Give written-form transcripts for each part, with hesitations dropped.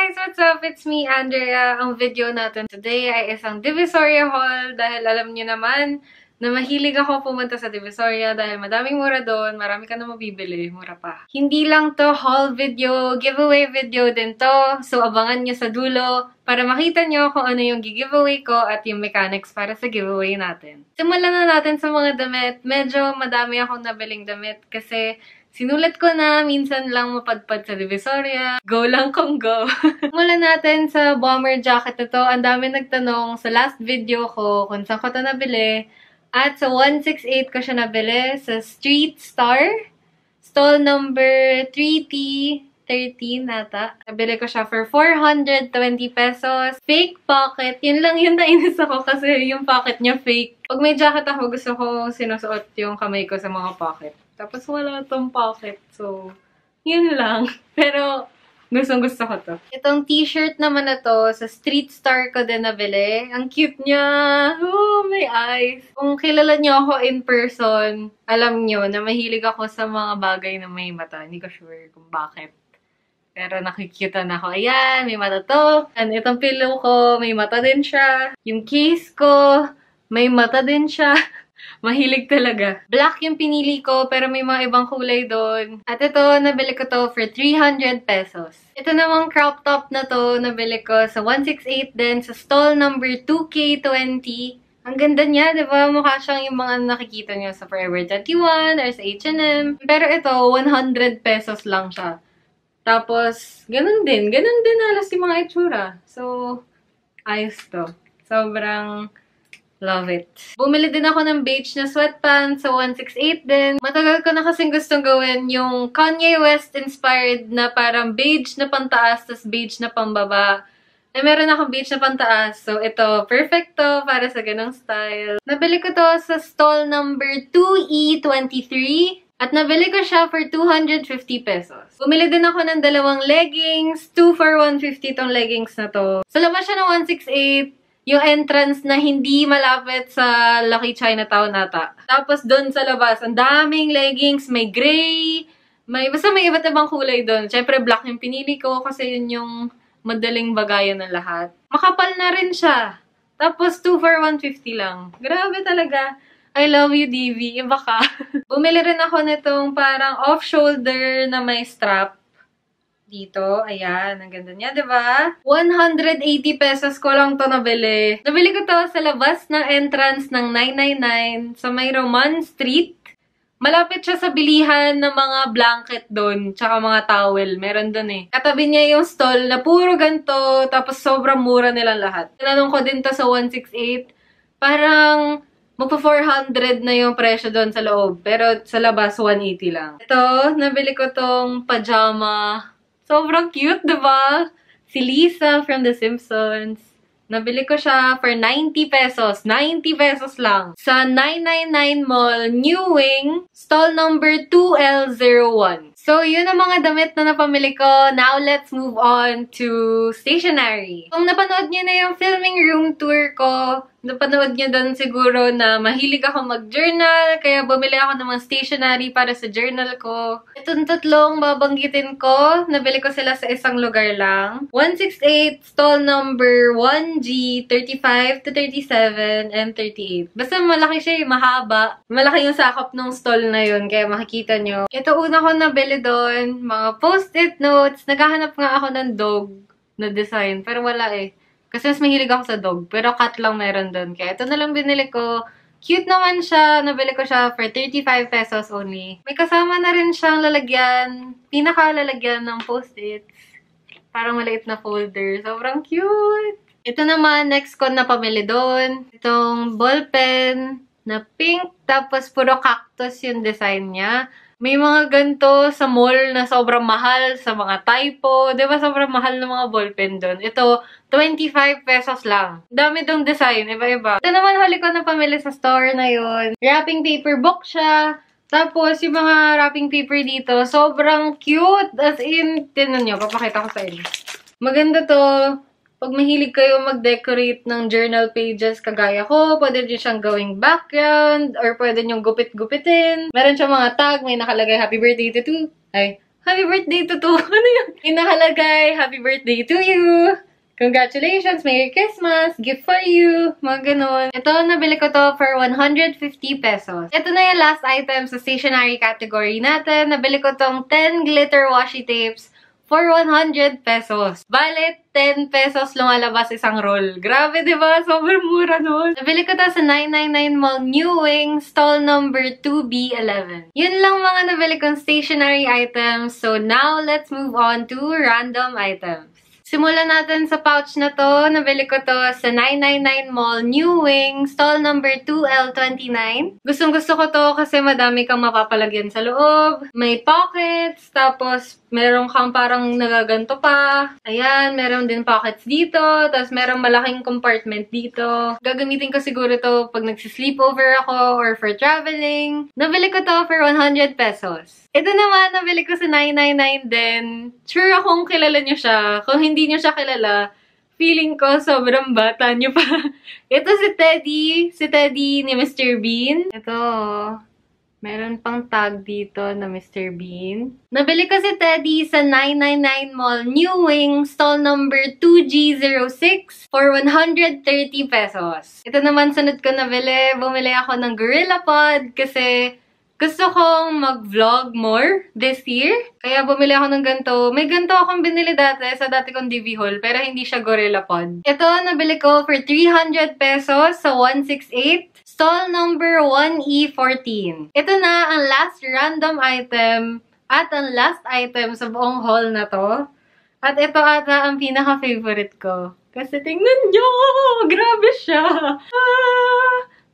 guys! What's up? It's me, Andrea. Ang video natin today ay isang Divisoria haul dahil alam niyo naman na mahilig ako pumunta sa Divisoria dahil madaming mura doon, marami ka na mabibili, mura pa. Hindi lang to haul video, giveaway video din to. So abangan niyo sa dulo para makita niyo kung ano yung giveaway ko at yung mechanics para sa giveaway natin. Simulan na natin sa mga damit. Medyo madami akong nabiling damit kasi sinulat ko na, minsan lang mapadpad sa Divisoria. Go lang kung go. Simulan natin sa bomber jacket na to. Ang dami nagtanong sa last video ko kung saan ko ito nabili. At sa 168 ko siya nabili sa Street Star. Stall number 3T13 ata. Nabili ko siya for 420 pesos. Fake pocket. Yun lang yung nainis ako kasi yung pocket niya fake. Pag may jacket ako, gusto ko sinusuot yung kamay ko sa mga pocket. Tapos wala tong pocket. So, yun lang. Pero, gustong-gusto ko to. Itong t-shirt naman na to, sa Street Star ko din nabili. Ang cute niya. Oh, may eyes. Kung kilala niyo ako in person, alam niyo na mahilig ako sa mga bagay na may mata. Hindi ko sure kung bakit. Pero nakikyutan ako. Ayan, may mata to. And itong pillow ko, may mata din siya. Yung case ko, may mata din siya. Mahilig talaga. Black yung pinili ko, pero may mga ibang kulay doon. At ito, nabili ko to for 300 pesos. Ito namang crop top na to, nabili ko sa 168 din, sa stall number 2K20. Ang ganda niya, di ba? Mukha siyang yung mga nakikita niyo sa Forever 21 or sa H&M. Pero ito, 100 pesos lang siya. Tapos, ganun din halos yung mga itsura. So, ayos to. Sobrang love it. Bumili din ako ng beige na sweatpants sa 168 din. Matagal ko na kasing gustong gawin yung Kanye West inspired na parang beige na pantaas tas beige na pambaba. Eh, meron akong beige na pantaas. So, ito, perfect to para sa ganong style. Nabili ko to sa stall number 2E23. At nabili ko siya for 250 pesos. Bumili din ako ng dalawang leggings. 2 for 150 tong leggings na to. Sa labas siya ng 168. Yung entrance na hindi malapit sa Lucky Chinatown ata. Tapos doon sa labas, ang daming leggings, may gray, basta may iba't ibang kulay doon. Siyempre, black yung pinili ko kasi yun yung madaling bagayan ng lahat. Makapal na rin siya. Tapos 2 for 150 lang. Grabe talaga. I love you, DV. Iba ka. Bumili rin ako nitong parang off-shoulder na may strap. Dito, ayan, ang ganda niya, diba? 180 pesos ko lang to nabili. Nabili ko to sa labas ng entrance ng 999 sa may Roman Street. Malapit siya sa bilihan ng mga blanket doon, tsaka mga towel. Meron doon eh. Katabi niya yung stall na puro ganito, tapos sobrang mura nilang lahat. Tinanong ko din to sa 168. Parang magpa 400 na yung presyo doon sa loob. Pero sa labas, 180 lang. Ito, nabili ko tong pajama. Sobrang cute, diba? Si Lisa from The Simpsons. Nabili ko siya for 90 pesos. 90 pesos lang. Sa 999 Mall, New Wing, stall number 2L01. So, yun ang mga damit na napamili ko. Now, let's move on to stationery. Kung napanood niyo na yung filming room tour ko, napanood niyo doon siguro na mahilig ako mag-journal, kaya bumili ako ng mga stationery para sa journal ko. Itong tatlong babanggitin ko, nabili ko sila sa isang lugar lang. 168, stall number 1G, 35 to 37, and 38. Basta malaki siya, mahaba. Malaki yung sakop ng stall na yun, kaya makikita nyo. Ito una ko nabili doon, mga post-it notes. Naghahanap nga ako ng dog na design, pero wala eh. Kasi mas mahilig ako sa dog, pero cat lang meron doon. Kaya ito na lang binili ko. Cute naman siya. Nabili ko siya for 35 pesos only. May kasama na rin siyang lalagyan. Pinaka-lalagyan ng post-its. Parang maliit na folder. Sobrang cute! Ito naman, next ko na pamili doon. Itong ballpen na pink. Tapos puro cactus yung design niya. May mga ganito sa mall na sobrang mahal sa mga typo. Diba sobrang mahal ng mga ballpen doon? Ito, 25 pesos lang. Dami dong design, iba-iba. Ito naman huli ko na pamili sa store na yun. Wrapping paper book siya. Tapos, yung mga wrapping paper dito, sobrang cute. As in, tinan nyo, papakita ko sa inyo. Maganda to. Pag mahilig kayo mag-decorate ng journal pages kagaya ko, pwede nyo siyang gawing background or pwede nyo gupit-gupitin. Meron siyang mga tag, may nakalagay happy birthday to Happy birthday to Ano yun? Inahalagay, happy birthday to you! Congratulations! Merry Christmas! Gift for you! Mga ganon. Ito, nabili ko to for 150 pesos. Ito na yung last item sa stationery category natin. Nabili ko tong 10 glitter washi tapes for 100 pesos. Bale, 10 pesos lumalabas isang roll. Grabe, diba? Sobrang mura nun. Nabili ko to sa 999 Mall New Wing, stall number 2B11. Yun lang mga nabili kong stationery items. So now, let's move on to random items. Simulan natin sa pouch na to. Nabili ko to sa 999 Mall New Wing, stall number 2L29. Gustong-gusto ko to kasi madami kang mapapalagyan sa loob. May pockets, tapos meron kang parang nagaganto pa. Ayan, meron din pockets dito. Tapos meron malaking compartment dito. Gagamitin ko siguro to pag nagsisleepover ako or for traveling. Nabili ko to for 100 pesos. Ito naman, nabili ko sa 999 din. Sure akong kilala nyo siya. Kung hindi nyo siya kilala, feeling ko sobrang bata nyo pa. Ito si Teddy. Si Teddy ni Mr. Bean. Ito, meron pang tag dito na Mr. Bean. Nabili ko si Teddy sa 999 Mall New Wing, stall number 2G06 for 130 pesos. Ito naman, sunod ko nabili. Bumili ako ng Gorilla Pod kasi gusto kong mag-vlog more this year. Kaya bumili ako ng ganito. May ganito akong binili dati sa dati kong DV haul, pero hindi siya Gorilla Pod. Ito, nabili ko for 300 pesos sa 168. Stall number 1E14. Ito na ang last random item at ang last item sa buong haul na to. At ito ata ang pinaka-favorite ko. Kasi tingnan nyo! Grabe siya!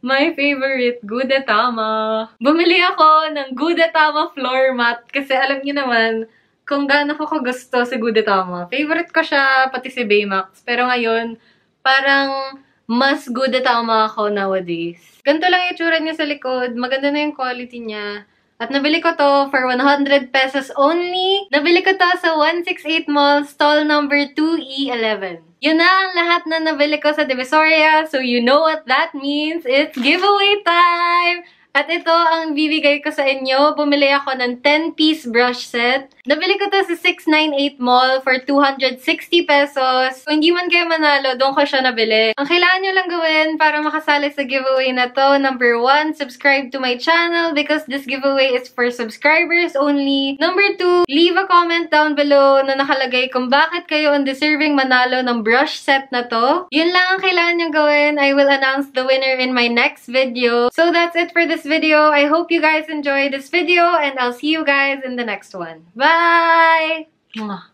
My favorite, Gudetama. Bumili ako ng Gudetama floor mat kasi alam niyo naman kung gaano ko gusto si Gudetama. Favorite ko siya, pati si Baymax. Pero ngayon, parang mas Gudetama ako nowadays. Ganito lang yung itsura niya sa likod. Maganda na yung quality niya. At nabili ko to for 100 pesos only. Nabili ko to sa 168 Mall, stall number 2E11. Yun na ang lahat na nabili ko sa Divisoria. So you know what that means. It's giveaway time! At ito ang bibigay ko sa inyo. Bumili ako ng 10-piece brush set. Nabili ko to sa 698 Mall for 260 pesos. Kung hindi man kayo manalo, doon ko siya nabili. Ang kailangan nyo lang gawin para makasali sa giveaway na to, number 1, subscribe to my channel because this giveaway is for subscribers only. Number 2, leave a comment down below na nakalagay kung bakit kayo undeserving manalo ng brush set na to. Yun lang ang kailangan nyo gawin. I will announce the winner in my next video. So that's it for this video. I hope you guys enjoyed this video and I'll see you guys in the next one. Bye! Mwah.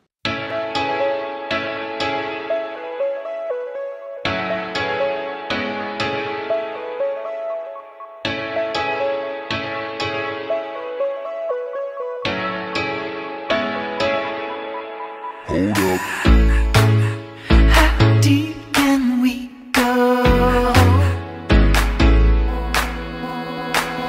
Hold up. How deep